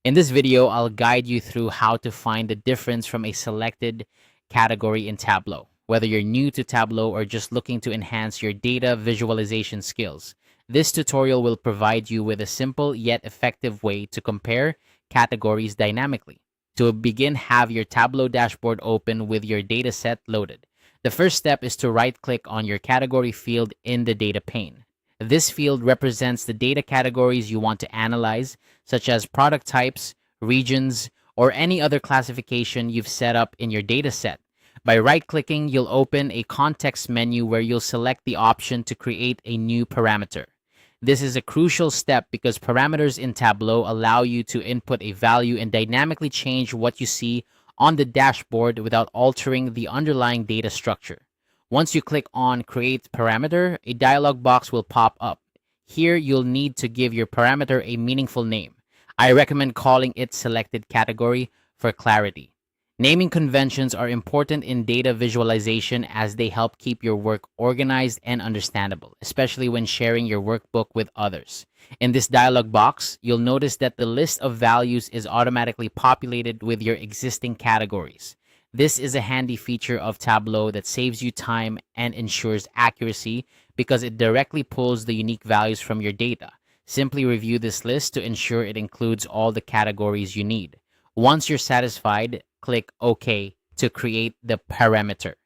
In this video, I'll guide you through how to find the difference from a selected category in Tableau. Whether you're new to Tableau or just looking to enhance your data visualization skills, this tutorial will provide you with a simple yet effective way to compare categories dynamically. To begin, have your Tableau dashboard open with your dataset loaded. The first step is to right-click on your category field in the data pane. This field represents the data categories you want to analyze, such as product types, regions, or any other classification you've set up in your dataset. By right-clicking, you'll open a context menu where you'll select the option to create a new parameter. This is a crucial step because parameters in Tableau allow you to input a value and dynamically change what you see on the dashboard without altering the underlying data structure. Once you click on Create Parameter, a dialog box will pop up. Here, you'll need to give your parameter a meaningful name. I recommend calling it Selected Category for clarity. Naming conventions are important in data visualization as they help keep your work organized and understandable, especially when sharing your workbook with others. In this dialog box, you'll notice that the list of values is automatically populated with your existing categories. This is a handy feature of Tableau that saves you time and ensures accuracy because it directly pulls the unique values from your data. Simply review this list to ensure it includes all the categories you need. Once you're satisfied, click OK to create the parameter.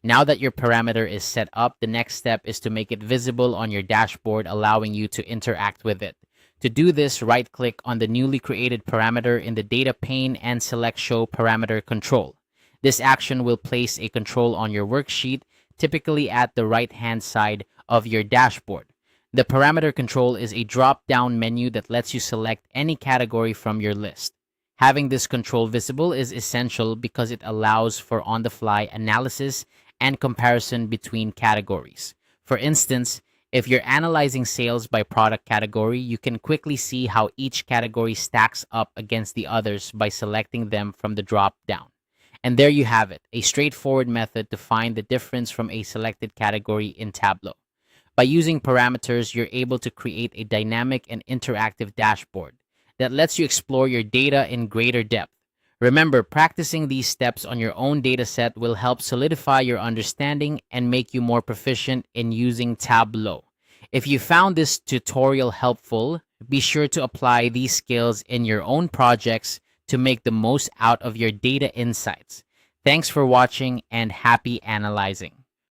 Now that your parameter is set up, the next step is to make it visible on your dashboard, allowing you to interact with it. To do this, right-click on the newly created parameter in the data pane and select Show Parameter Control. This action will place a control on your worksheet, typically at the right-hand side of your dashboard. The parameter control is a drop-down menu that lets you select any category from your list. Having this control visible is essential because it allows for on-the-fly analysis and comparison between categories. For instance, if you're analyzing sales by product category, you can quickly see how each category stacks up against the others by selecting them from the drop-down. And there you have it, a straightforward method to find the difference from a selected category in Tableau. By using parameters, you're able to create a dynamic and interactive dashboard that lets you explore your data in greater depth. Remember, practicing these steps on your own dataset will help solidify your understanding and make you more proficient in using Tableau. If you found this tutorial helpful, be sure to apply these skills in your own projects to make the most out of your data insights. Thanks for watching and happy analyzing.